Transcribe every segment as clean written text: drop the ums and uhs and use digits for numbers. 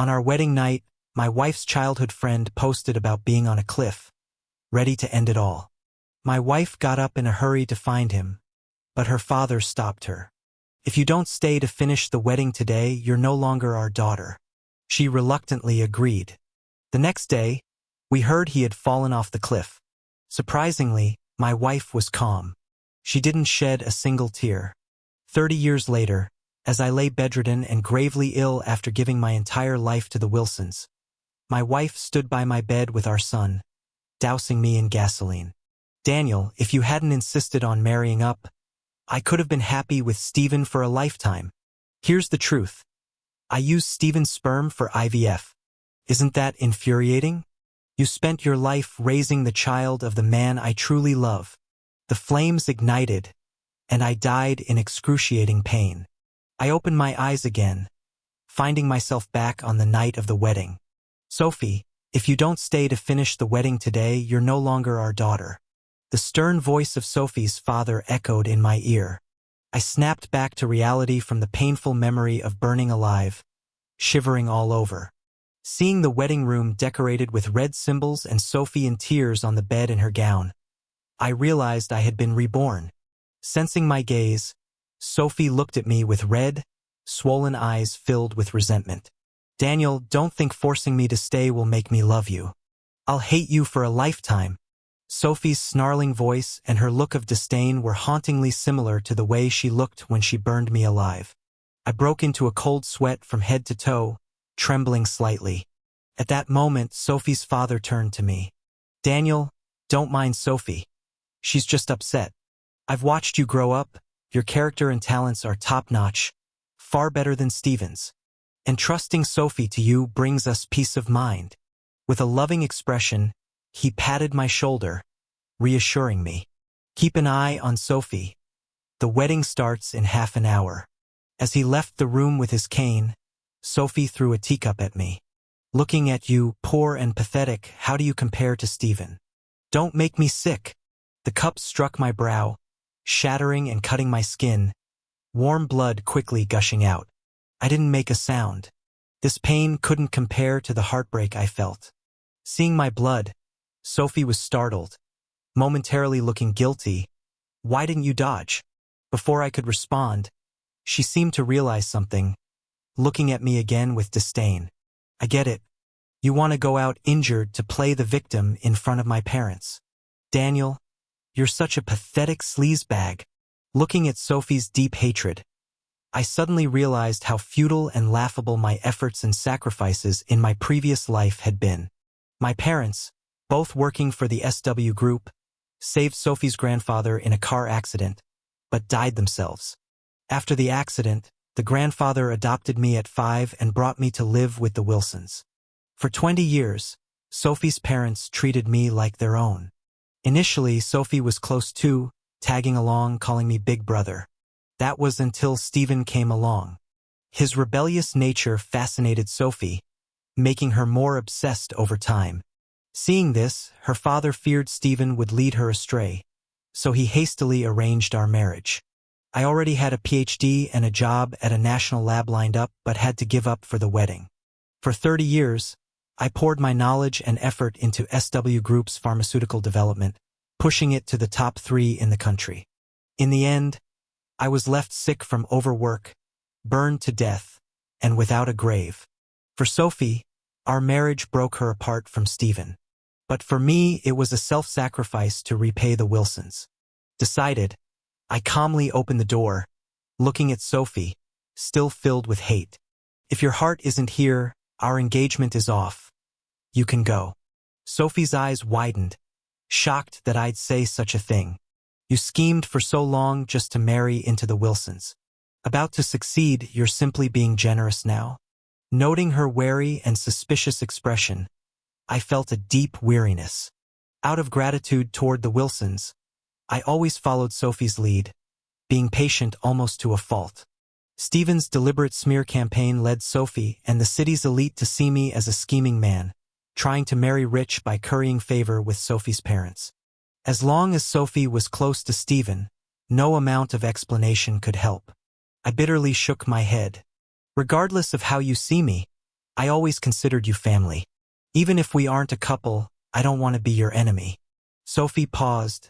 On our wedding night, my wife's childhood friend posted about being on a cliff, ready to end it all. My wife got up in a hurry to find him, but her father stopped her. "If you don't stay to finish the wedding today, you're no longer our daughter." She reluctantly agreed. The next day, we heard he had fallen off the cliff. Surprisingly, my wife was calm. She didn't shed a single tear. 30 years later, as I lay bedridden and gravely ill after giving my entire life to the Wilsons, my wife stood by my bed with our son, dousing me in gasoline. "Daniel, if you hadn't insisted on marrying up, I could have been happy with Stephen for a lifetime. Here's the truth. I used Stephen's sperm for IVF. Isn't that infuriating? You spent your life raising the child of the man I truly love." The flames ignited, and I died in excruciating pain. I opened my eyes again, finding myself back on the night of the wedding. "Sophie, if you don't stay to finish the wedding today, you're no longer our daughter." The stern voice of Sophie's father echoed in my ear. I snapped back to reality from the painful memory of burning alive, shivering all over. Seeing the wedding room decorated with red symbols and Sophie in tears on the bed in her gown, I realized I had been reborn. Sensing my gaze, Sophie looked at me with red, swollen eyes filled with resentment. "Daniel, don't think forcing me to stay will make me love you. I'll hate you for a lifetime." Sophie's snarling voice and her look of disdain were hauntingly similar to the way she looked when she burned me alive. I broke into a cold sweat from head to toe, trembling slightly. At that moment, Sophie's father turned to me. "Daniel, don't mind Sophie. She's just upset. I've watched you grow up. Your character and talents are top-notch, far better than Stephen's. And trusting Sophie to you brings us peace of mind." With a loving expression, he patted my shoulder, reassuring me. "Keep an eye on Sophie. The wedding starts in half an hour." As he left the room with his cane, Sophie threw a teacup at me. "Looking at you, poor and pathetic, how do you compare to Stephen? Don't make me sick." The cup struck my brow, shattering and cutting my skin, warm blood quickly gushing out. I didn't make a sound. This pain couldn't compare to the heartbreak I felt. Seeing my blood, Sophie was startled, momentarily looking guilty. "Why didn't you dodge?" Before I could respond, she seemed to realize something, looking at me again with disdain. "I get it. You want to go out injured to play the victim in front of my parents. Daniel, you're such a pathetic sleazebag." Looking at Sophie's deep hatred, I suddenly realized how futile and laughable my efforts and sacrifices in my previous life had been. My parents, both working for the SW Group, saved Sophie's grandfather in a car accident, but died themselves. After the accident, the grandfather adopted me at 5 and brought me to live with the Wilsons. For 20 years, Sophie's parents treated me like their own. Initially, Sophie was close to, tagging along, calling me Big Brother. That was until Stephen came along. His rebellious nature fascinated Sophie, making her more obsessed over time. Seeing this, her father feared Stephen would lead her astray, so he hastily arranged our marriage. I already had a PhD and a job at a national lab lined up, but had to give up for the wedding. For 30 years, I poured my knowledge and effort into SW Group's pharmaceutical development, pushing it to the top 3 in the country. In the end, I was left sick from overwork, burned to death, and without a grave. For Sophie, our marriage broke her apart from Stephen. But for me, it was a self-sacrifice to repay the Wilsons. Decided, I calmly opened the door, looking at Sophie, still filled with hate. "If your heart isn't here, our engagement is off. You can go." Sophie's eyes widened, shocked that I'd say such a thing. "You schemed for so long just to marry into the Wilsons. About to succeed, you're simply being generous now." Noting her wary and suspicious expression, I felt a deep weariness. Out of gratitude toward the Wilsons, I always followed Sophie's lead, being patient almost to a fault. Stephen's deliberate smear campaign led Sophie and the city's elite to see me as a scheming man, trying to marry rich by currying favor with Sophie's parents. As long as Sophie was close to Stephen, no amount of explanation could help. I bitterly shook my head. "Regardless of how you see me, I always considered you family. Even if we aren't a couple, I don't want to be your enemy. Sophie paused,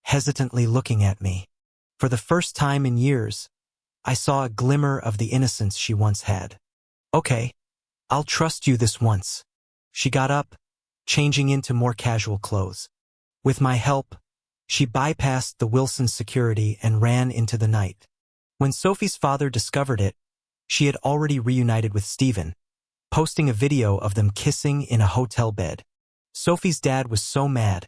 hesitantly looking at me. For the first time in years, I saw a glimmer of the innocence she once had. Okay, I'll trust you this once. She got up, changing into more casual clothes. With my help, she bypassed the Wilsons' security and ran into the night. When Sophie's father discovered it, she had already reunited with Stephen, posting a video of them kissing in a hotel bed. Sophie's dad was so mad,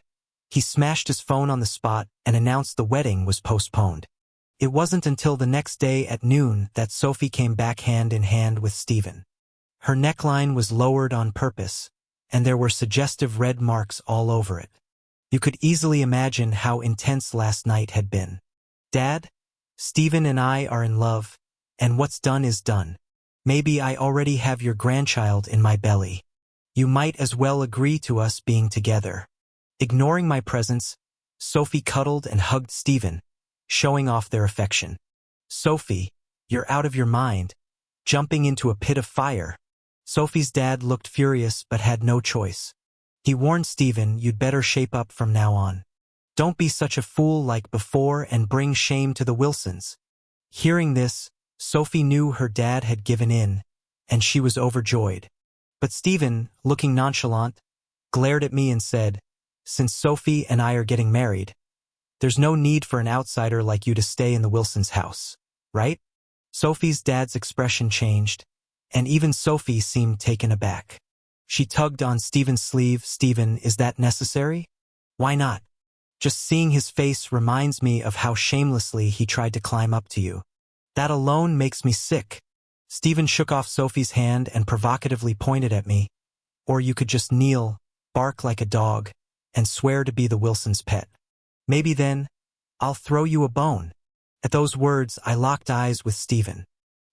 he smashed his phone on the spot and announced the wedding was postponed. It wasn't until the next day at noon that Sophie came back hand in hand with Stephen. Her neckline was lowered on purpose, and there were suggestive red marks all over it. You could easily imagine how intense last night had been. Dad, Stephen and I are in love, and what's done is done. Maybe I already have your grandchild in my belly. You might as well agree to us being together. Ignoring my presence, Sophie cuddled and hugged Stephen, showing off their affection. Sophie, you're out of your mind, jumping into a pit of fire. Sophie's dad looked furious but had no choice. He warned Stephen, you'd better shape up from now on. Don't be such a fool like before and bring shame to the Wilsons. Hearing this, Sophie knew her dad had given in, and she was overjoyed. But Stephen, looking nonchalant, glared at me and said, since Sophie and I are getting married, there's no need for an outsider like you to stay in the Wilsons' house, right? Sophie's dad's expression changed, and even Sophie seemed taken aback. She tugged on Stephen's sleeve. Stephen, is that necessary? Why not? Just seeing his face reminds me of how shamelessly he tried to climb up to you. That alone makes me sick. Stephen shook off Sophie's hand and provocatively pointed at me. Or you could just kneel, bark like a dog, and swear to be the Wilsons' pet. Maybe then, I'll throw you a bone. At those words, I locked eyes with Stephen.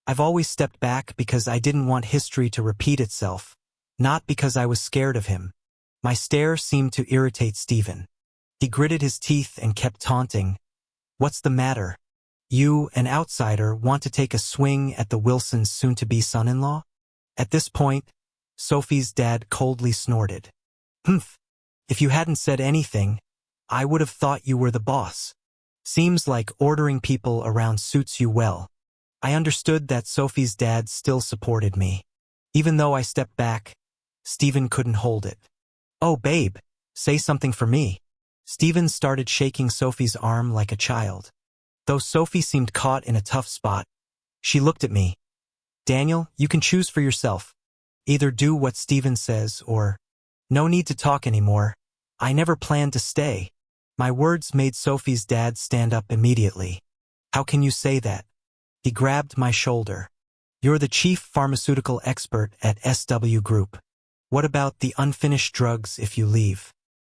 I've always stepped back because I didn't want history to repeat itself, not because I was scared of him. My stare seemed to irritate Stephen. He gritted his teeth and kept taunting. What's the matter? You, an outsider, want to take a swing at the Wilsons' soon-to-be son-in-law? At this point, Sophie's dad coldly snorted. Humph. If you hadn't said anything, I would have thought you were the boss. Seems like ordering people around suits you well. I understood that Sophie's dad still supported me. Even though I stepped back, Stephen couldn't hold it. Oh, babe, say something for me. Stephen started shaking Sophie's arm like a child. Though Sophie seemed caught in a tough spot, she looked at me. Daniel, you can choose for yourself. Either do what Stephen says or... No need to talk anymore. I never planned to stay. My words made Sophie's dad stand up immediately. How can you say that? He grabbed my shoulder. You're the chief pharmaceutical expert at SW Group. What about the unfinished drugs if you leave?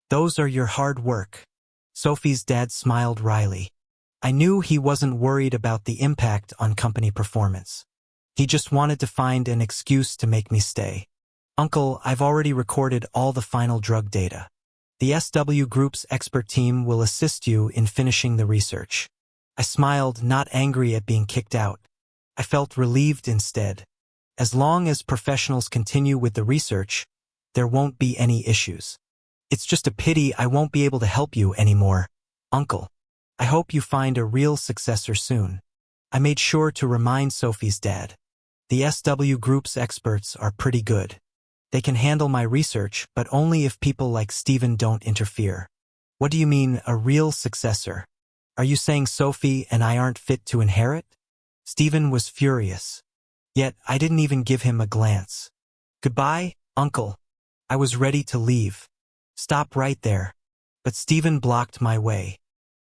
Those are your hard work. Sophie's dad smiled wryly. I knew he wasn't worried about the impact on company performance. He just wanted to find an excuse to make me stay. Uncle, I've already recorded all the final drug data. The SW Group's expert team will assist you in finishing the research. I smiled, not angry at being kicked out. I felt relieved instead. As long as professionals continue with the research, there won't be any issues. It's just a pity I won't be able to help you anymore, Uncle. I hope you find a real successor soon. I made sure to remind Sophie's dad. The SW Group's experts are pretty good. They can handle my research, but only if people like Stephen don't interfere. What do you mean, a real successor? Are you saying Sophie and I aren't fit to inherit? Stephen was furious. Yet I didn't even give him a glance. Goodbye, Uncle. I was ready to leave. Stop right there. But Stephen blocked my way.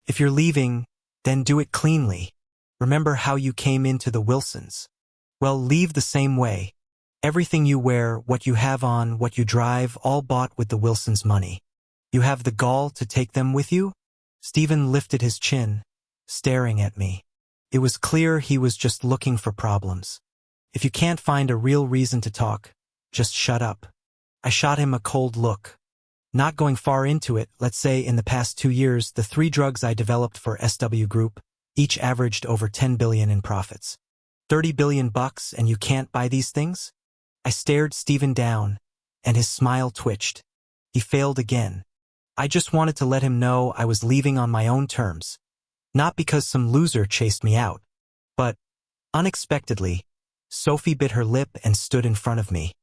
If you're leaving, then do it cleanly. Remember how you came into the Wilsons. Well, leave the same way. Everything you wear, what you have on, what you drive, all bought with the Wilsons' money. You have the gall to take them with you? Stephen lifted his chin, staring at me. It was clear he was just looking for problems. If you can't find a real reason to talk, just shut up. I shot him a cold look. Not going far into it, let's say in the past 2 years, the 3 drugs I developed for SW Group, each averaged over $10 billion in profits. $30 billion bucks and you can't buy these things? I stared Stephen down, and his smile twitched. He failed again. I just wanted to let him know I was leaving on my own terms. Not because some loser chased me out. But, unexpectedly, Sophie bit her lip and stood in front of me.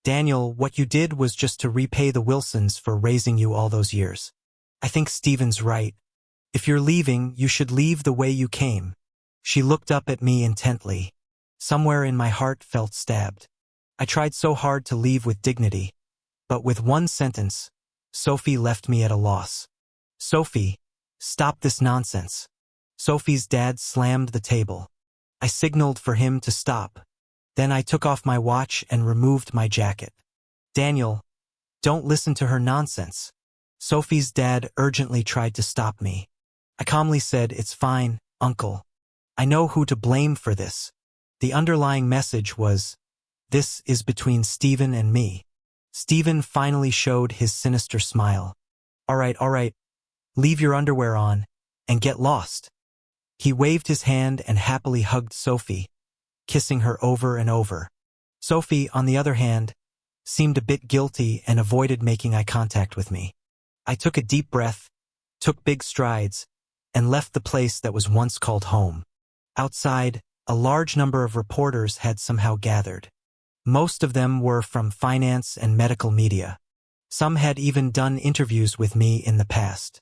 Daniel, what you did was just to repay the Wilsons for raising you all those years. I think Stephen's right. If you're leaving, you should leave the way you came. She looked up at me intently. Somewhere in my heart felt stabbed. I tried so hard to leave with dignity. But with one sentence, Sophie left me at a loss. Sophie, stop this nonsense. Sophie's dad slammed the table. I signaled for him to stop. Then I took off my watch and removed my jacket. Daniel, don't listen to her nonsense. Sophie's dad urgently tried to stop me. I calmly said, it's fine, uncle. I know who to blame for this. The underlying message was, this is between Stephen and me. Stephen finally showed his sinister smile. All right, leave your underwear on and get lost. He waved his hand and happily hugged Sophie, kissing her over and over. Sophie, on the other hand, seemed a bit guilty and avoided making eye contact with me. I took a deep breath, took big strides, and left the place that was once called home. Outside, a large number of reporters had somehow gathered. Most of them were from finance and medical media. Some had even done interviews with me in the past.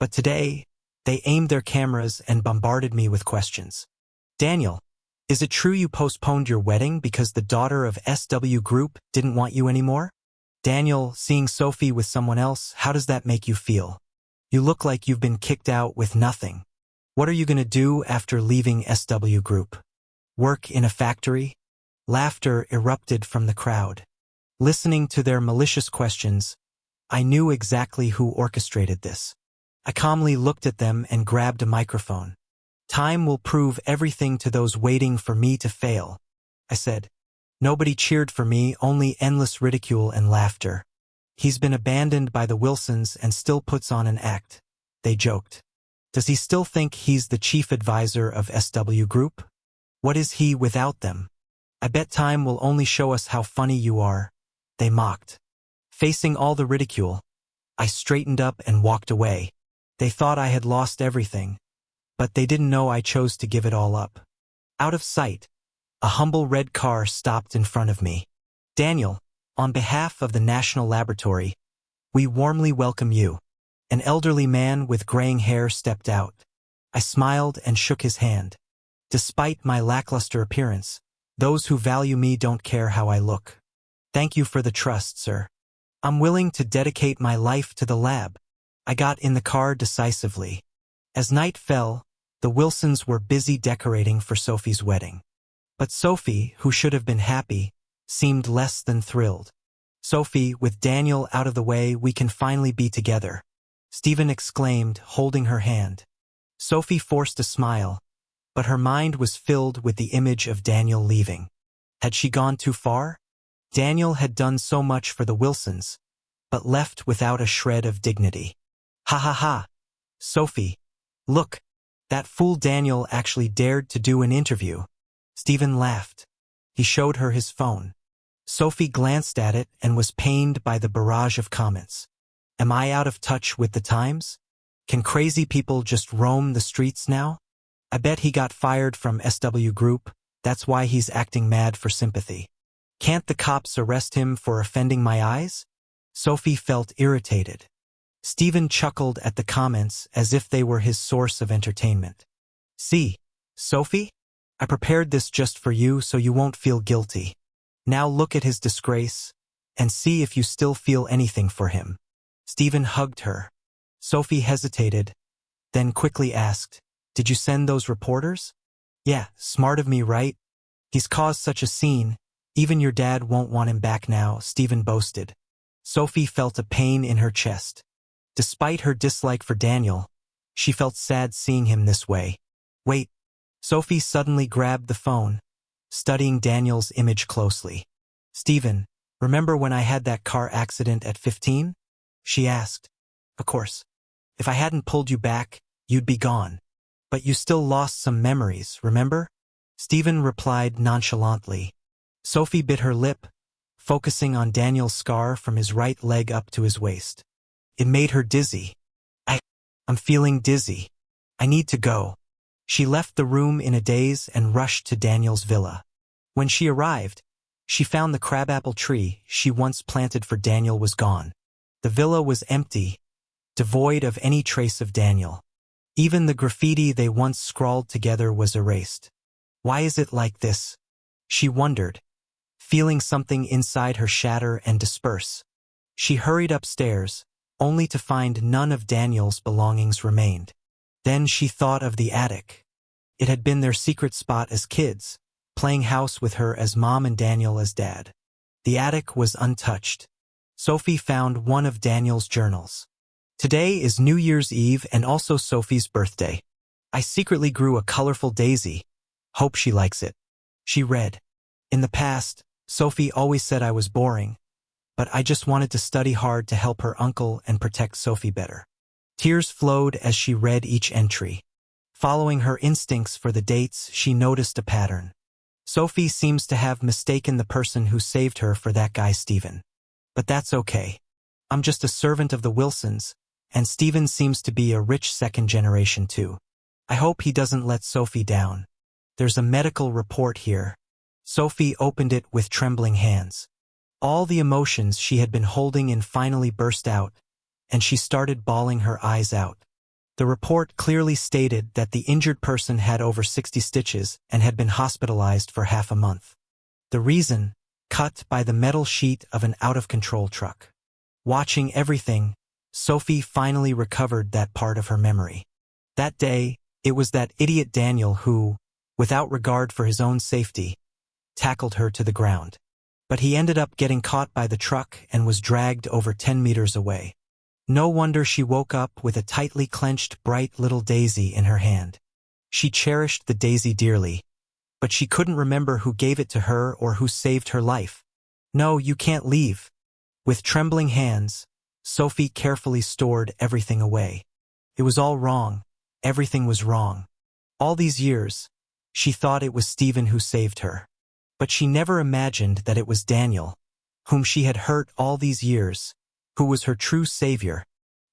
But today, they aimed their cameras and bombarded me with questions. Daniel, is it true you postponed your wedding because the daughter of SW Group didn't want you anymore? Daniel, seeing Sophie with someone else, how does that make you feel? You look like you've been kicked out with nothing. What are you going to do after leaving SW Group? Work in a factory? Laughter erupted from the crowd. Listening to their malicious questions, I knew exactly who orchestrated this. I calmly looked at them and grabbed a microphone. Time will prove everything to those waiting for me to fail, I said. Nobody cheered for me, only endless ridicule and laughter. He's been abandoned by the Wilsons and still puts on an act, they joked. Does he still think he's the chief advisor of SW Group? What is he without them? I bet time will only show us how funny you are, they mocked. Facing all the ridicule, I straightened up and walked away. They thought I had lost everything, but they didn't know I chose to give it all up. Out of sight, a humble red car stopped in front of me. Daniel, on behalf of the National Laboratory, we warmly welcome you. An elderly man with graying hair stepped out. I smiled and shook his hand. Despite my lackluster appearance, those who value me don't care how I look. Thank you for the trust, sir. I'm willing to dedicate my life to the lab. I got in the car decisively. As night fell, the Wilsons were busy decorating for Sophie's wedding. But Sophie, who should have been happy, seemed less than thrilled. Sophie, with Daniel out of the way, we can finally be together, Stephen exclaimed, holding her hand. Sophie forced a smile, but her mind was filled with the image of Daniel leaving. Had she gone too far? Daniel had done so much for the Wilsons, but left without a shred of dignity. Ha ha ha! Sophie, look, that fool Daniel actually dared to do an interview. Stephen laughed. He showed her his phone. Sophie glanced at it and was pained by the barrage of comments. Am I out of touch with the times? Can crazy people just roam the streets now? I bet he got fired from SW Group, that's why he's acting mad for sympathy. Can't the cops arrest him for offending my eyes? Sophie felt irritated. Stephen chuckled at the comments as if they were his source of entertainment. See, Sophie? I prepared this just for you so you won't feel guilty. Now look at his disgrace, and see if you still feel anything for him. Stephen hugged her. Sophie hesitated, then quickly asked, did you send those reporters? Yeah, smart of me, right? He's caused such a scene, even your dad won't want him back now, Stephen boasted. Sophie felt a pain in her chest. Despite her dislike for Daniel, she felt sad seeing him this way. Wait. Sophie suddenly grabbed the phone, studying Daniel's image closely. Stephen, remember when I had that car accident at 15? She asked. Of course. If I hadn't pulled you back, you'd be gone. But you still lost some memories, remember? Stephen replied nonchalantly. Sophie bit her lip, focusing on Daniel's scar from his right leg up to his waist. It made her dizzy. I'm feeling dizzy. I need to go. She left the room in a daze and rushed to Daniel's villa. When she arrived, she found the crabapple tree she once planted for Daniel was gone. The villa was empty, devoid of any trace of Daniel. Even the graffiti they once scrawled together was erased. Why is it like this? She wondered, feeling something inside her shatter and disperse. She hurried upstairs, only to find none of Daniel's belongings remained. Then she thought of the attic. It had been their secret spot as kids, playing house with her as mom and Daniel as dad. The attic was untouched. Sophie found one of Daniel's journals. Today is New Year's Eve and also Sophie's birthday. I secretly grew a colorful daisy. Hope she likes it. She read. In the past, Sophie always said I was boring, but I just wanted to study hard to help her uncle and protect Sophie better. Tears flowed as she read each entry. Following her instincts for the dates, she noticed a pattern. Sophie seems to have mistaken the person who saved her for that guy Stephen. But that's okay. I'm just a servant of the Wilsons, and Stephen seems to be a rich second generation too. I hope he doesn't let Sophie down. There's a medical report here. Sophie opened it with trembling hands. All the emotions she had been holding in finally burst out, and she started bawling her eyes out. The report clearly stated that the injured person had over 60 stitches and had been hospitalized for half a month. The reason, cut by the metal sheet of an out-of-control truck. Watching everything, Sophie finally recovered that part of her memory. That day, it was that idiot Daniel who, without regard for his own safety, tackled her to the ground. But he ended up getting caught by the truck and was dragged over 10 meters away. No wonder she woke up with a tightly clenched bright little daisy in her hand. She cherished the daisy dearly, but she couldn't remember who gave it to her or who saved her life. No, you can't leave. With trembling hands, Sophie carefully stored everything away. It was all wrong. Everything was wrong. All these years, she thought it was Stephen who saved her. But she never imagined that it was Daniel, whom she had hurt all these years, who was her true savior.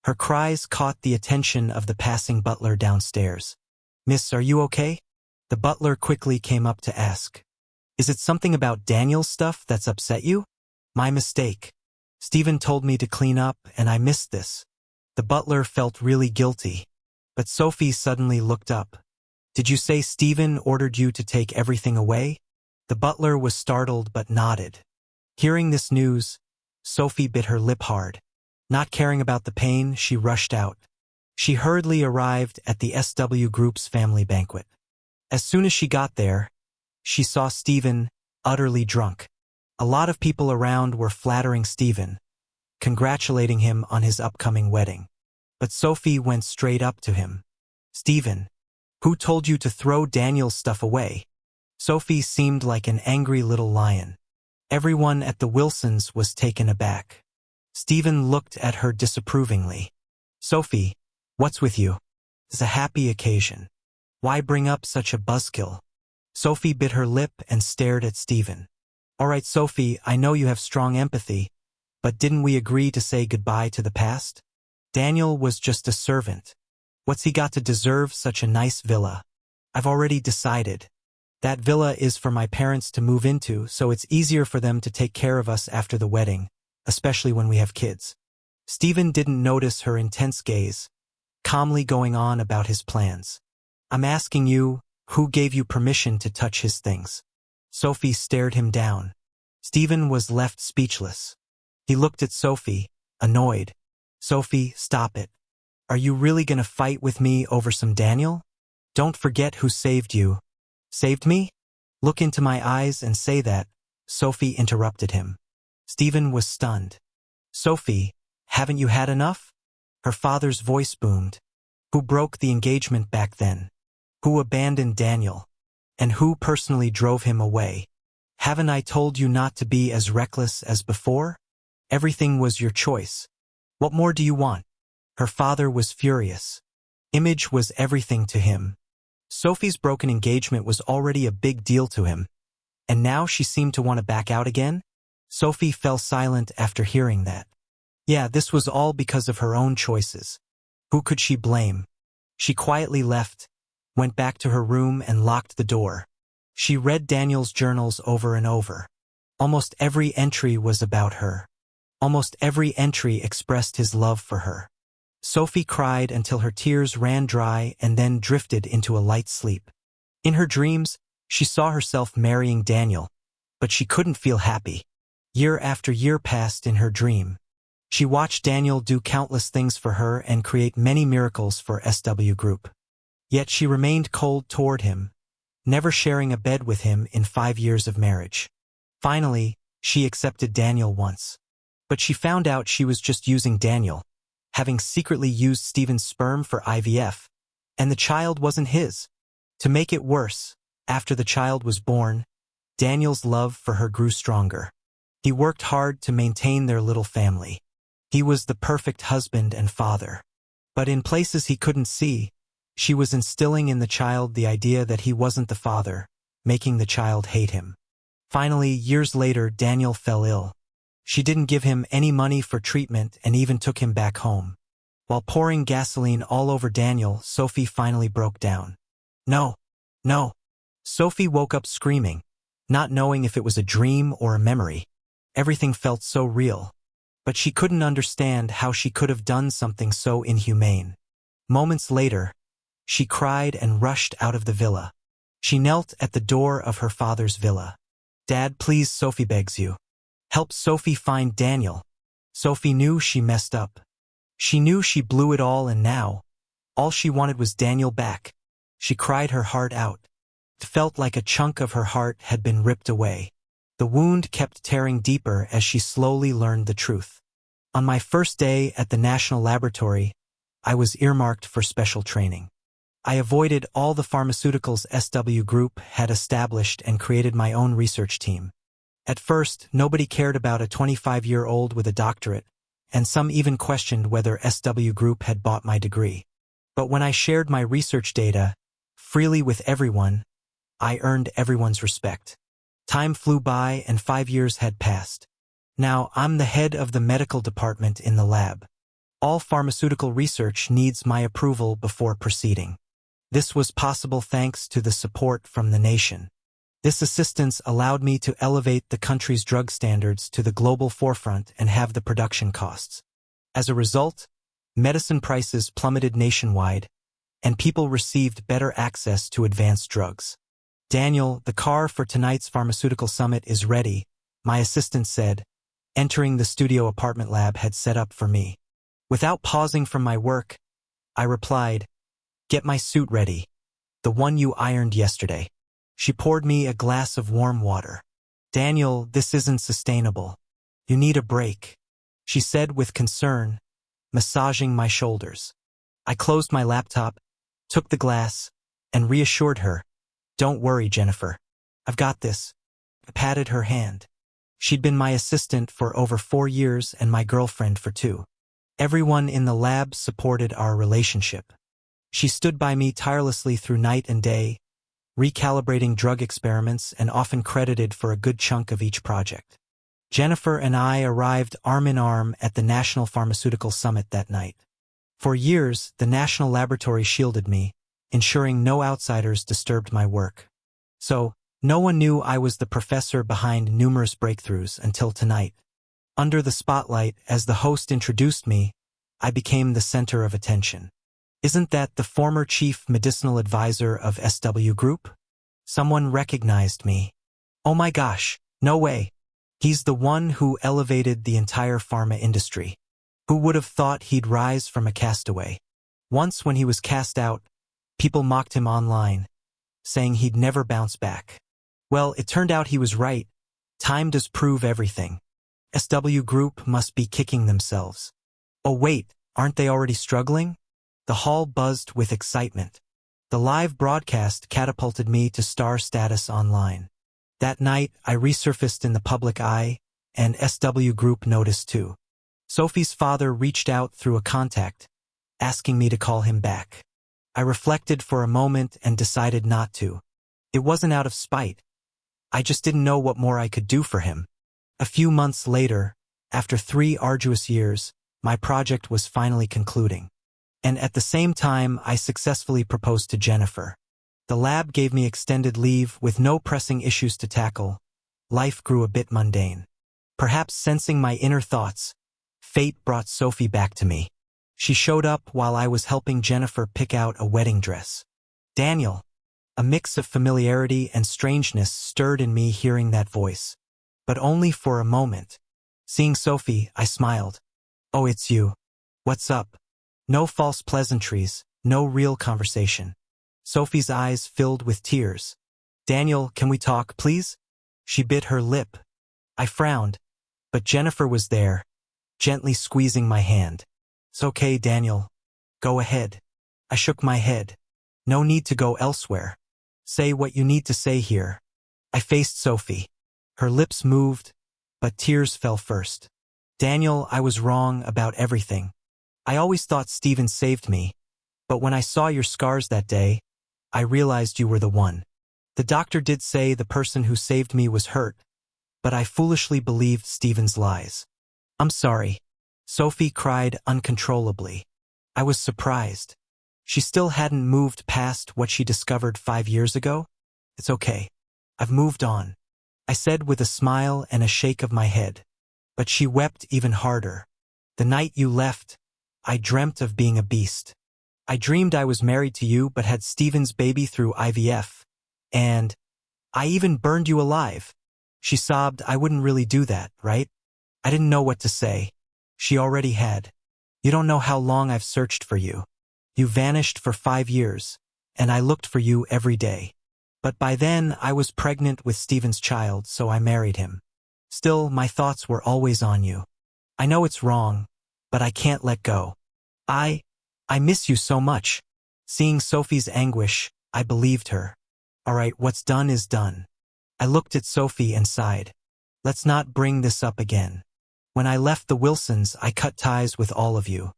Her cries caught the attention of the passing butler downstairs. "Miss, are you okay?" The butler quickly came up to ask. "Is it something about Daniel's stuff that's upset you?" "My mistake. Stephen told me to clean up and I missed this." The butler felt really guilty. But Sophie suddenly looked up. "Did you say Stephen ordered you to take everything away?" The butler was startled but nodded. Hearing this news, Sophie bit her lip hard. Not caring about the pain, she rushed out. She hurriedly arrived at the SW Group's family banquet. As soon as she got there, she saw Stephen, utterly drunk. A lot of people around were flattering Stephen, congratulating him on his upcoming wedding. But Sophie went straight up to him. "Stephen, who told you to throw Daniel's stuff away?" Sophie seemed like an angry little lion. Everyone at the Wilsons was taken aback. Stephen looked at her disapprovingly. "Sophie, what's with you? It's a happy occasion. Why bring up such a buzzkill?" Sophie bit her lip and stared at Stephen. "All right, Sophie, I know you have strong empathy, but didn't we agree to say goodbye to the past? Daniel was just a servant. What's he got to deserve such a nice villa? I've already decided. That villa is for my parents to move into, so it's easier for them to take care of us after the wedding, especially when we have kids." Stephen didn't notice her intense gaze, calmly going on about his plans. "I'm asking you, who gave you permission to touch his things?" Sophie stared him down. Stephen was left speechless. He looked at Sophie, annoyed. "Sophie, stop it. Are you really gonna fight with me over some Daniel? Don't forget who saved you." "Saved me? Look into my eyes and say that," Sophie interrupted him. Stephen was stunned. "Sophie, haven't you had enough?" Her father's voice boomed. "Who broke the engagement back then? Who abandoned Daniel? And who personally drove him away? Haven't I told you not to be as reckless as before? Everything was your choice. What more do you want?" Her father was furious. Image was everything to him. Sophie's broken engagement was already a big deal to him, and now she seemed to want to back out again? Sophie fell silent after hearing that. Yeah, this was all because of her own choices. Who could she blame? She quietly left, went back to her room and locked the door. She read Daniel's journals over and over. Almost every entry was about her. Almost every entry expressed his love for her. Sophie cried until her tears ran dry and then drifted into a light sleep. In her dreams, she saw herself marrying Daniel, but she couldn't feel happy. Year after year passed in her dream. She watched Daniel do countless things for her and create many miracles for SW Group. Yet she remained cold toward him, never sharing a bed with him in 5 years of marriage. Finally, she accepted Daniel once. But she found out she was just using Daniel, having secretly used Stephen's sperm for IVF, and the child wasn't his. To make it worse, after the child was born, Daniel's love for her grew stronger. He worked hard to maintain their little family. He was the perfect husband and father. But in places he couldn't see, she was instilling in the child the idea that he wasn't the father, making the child hate him. Finally, years later, Daniel fell ill. She didn't give him any money for treatment and even took him back home. While pouring gasoline all over Daniel, Sophie finally broke down. No, no. Sophie woke up screaming, not knowing if it was a dream or a memory. Everything felt so real. But she couldn't understand how she could have done something so inhumane. Moments later, she cried and rushed out of the villa. She knelt at the door of her father's villa. Dad, please, Sophie begs you. Help Sophie find Daniel. Sophie knew she messed up. She knew she blew it all, and now, all she wanted was Daniel back. She cried her heart out. It felt like a chunk of her heart had been ripped away. The wound kept tearing deeper as she slowly learned the truth. On my first day at the National Laboratory, I was earmarked for special training. I avoided all the pharmaceuticals SW Group had established and created my own research team. At first, nobody cared about a 25-year-old with a doctorate, and some even questioned whether SW Group had bought my degree. But when I shared my research data freely with everyone, I earned everyone's respect. Time flew by and 5 years had passed. Now I'm the head of the medical department in the lab. All pharmaceutical research needs my approval before proceeding. This was possible thanks to the support from the nation. This assistance allowed me to elevate the country's drug standards to the global forefront and have the production costs. As a result, medicine prices plummeted nationwide, and people received better access to advanced drugs. Daniel, the car for tonight's pharmaceutical summit is ready, my assistant said, entering the studio apartment lab had set up for me. Without pausing from my work, I replied, "Get my suit ready, the one you ironed yesterday." She poured me a glass of warm water. "Daniel, this isn't sustainable. You need a break," she said with concern, massaging my shoulders. I closed my laptop, took the glass, and reassured her, "Don't worry, Jennifer. I've got this." I patted her hand. She'd been my assistant for over 4 years and my girlfriend for 2. Everyone in the lab supported our relationship. She stood by me tirelessly through night and day, recalibrating drug experiments and often credited for a good chunk of each project. Jennifer and I arrived arm in arm at the National Pharmaceutical Summit that night. For years, the National Laboratory shielded me, ensuring no outsiders disturbed my work. So, no one knew I was the professor behind numerous breakthroughs until tonight. Under the spotlight, as the host introduced me, I became the center of attention. "Isn't that the former chief medicinal advisor of SW Group?" Someone recognized me. "Oh my gosh, no way. He's the one who elevated the entire pharma industry. Who would have thought he'd rise from a castaway?" Once when he was cast out, people mocked him online, saying he'd never bounce back. Well, it turned out he was right. Time does prove everything. SW Group must be kicking themselves. Oh wait, aren't they already struggling? The hall buzzed with excitement. The live broadcast catapulted me to star status online. That night, I resurfaced in the public eye, and SW Group noticed too. Sophie's father reached out through a contact, asking me to call him back. I reflected for a moment and decided not to. It wasn't out of spite. I just didn't know what more I could do for him. A few months later, after 3 arduous years, my project was finally concluding. And at the same time, I successfully proposed to Jennifer. The lab gave me extended leave with no pressing issues to tackle. Life grew a bit mundane. Perhaps sensing my inner thoughts, fate brought Sophie back to me. She showed up while I was helping Jennifer pick out a wedding dress. Daniel. A mix of familiarity and strangeness stirred in me hearing that voice. But only for a moment. Seeing Sophie, I smiled. Oh, it's you. What's up? No false pleasantries, no real conversation. Sophie's eyes filled with tears. Daniel, can we talk, please? She bit her lip. I frowned, but Jennifer was there, gently squeezing my hand. It's okay, Daniel. Go ahead. I shook my head. No need to go elsewhere. Say what you need to say here. I faced Sophie. Her lips moved, but tears fell first. Daniel, I was wrong about everything. I always thought Steven saved me, but when I saw your scars that day, I realized you were the one. The doctor did say the person who saved me was hurt, but I foolishly believed Steven's lies. I'm sorry. Sophie cried uncontrollably. I was surprised. She still hadn't moved past what she discovered 5 years ago? It's okay. I've moved on, I said with a smile and a shake of my head. But she wept even harder. The night you left, I dreamt of being a beast. I dreamed I was married to you but had Steven's baby through IVF. And I even burned you alive. She sobbed. I wouldn't really do that, right? I didn't know what to say. She already had. You don't know how long I've searched for you. You vanished for 5 years, and I looked for you every day. But by then, I was pregnant with Steven's child, so I married him. Still, my thoughts were always on you. I know it's wrong, but I can't let go. I miss you so much. Seeing Sophie's anguish, I believed her. All right, what's done is done. I looked at Sophie and sighed. Let's not bring this up again. When I left the Wilsons, I cut ties with all of you.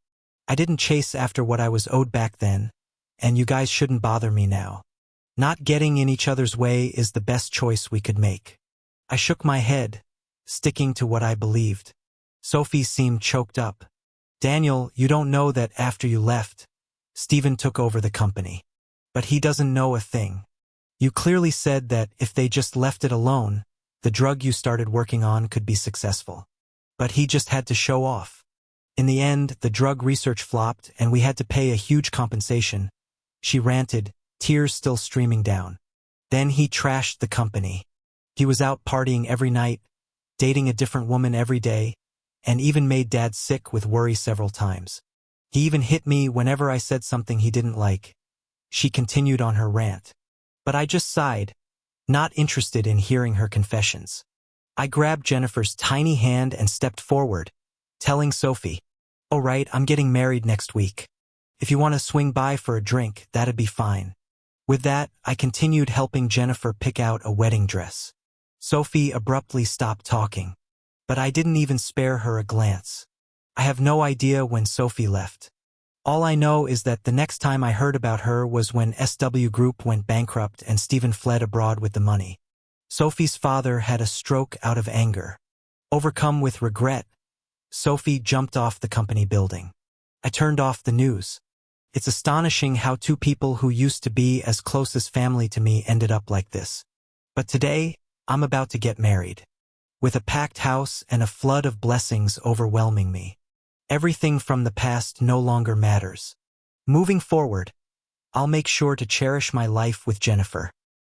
I didn't chase after what I was owed back then, and you guys shouldn't bother me now. Not getting in each other's way is the best choice we could make. I shook my head, sticking to what I believed. Sophie seemed choked up. Daniel, you don't know that after you left, Steven took over the company. But he doesn't know a thing. You clearly said that if they just left it alone, the drug you started working on could be successful. But he just had to show off. In the end, the drug research flopped and we had to pay a huge compensation. She ranted, tears still streaming down. Then he trashed the company. He was out partying every night, dating a different woman every day, and even made Dad sick with worry several times. He even hit me whenever I said something he didn't like. She continued on her rant. But I just sighed, not interested in hearing her confessions. I grabbed Jennifer's tiny hand and stepped forward, telling Sophie, "All right, I'm getting married next week. If you want to swing by for a drink, that'd be fine." With that, I continued helping Jennifer pick out a wedding dress. Sophie abruptly stopped talking. But I didn't even spare her a glance. I have no idea when Sophie left. All I know is that the next time I heard about her was when SW Group went bankrupt and Steven fled abroad with the money. Sophie's father had a stroke out of anger. Overcome with regret, Sophie jumped off the company building. I turned off the news. It's astonishing how 2 people who used to be as close as family to me ended up like this. But today, I'm about to get married. With a packed house and a flood of blessings overwhelming me. Everything from the past no longer matters. Moving forward, I'll make sure to cherish my life with Jennifer.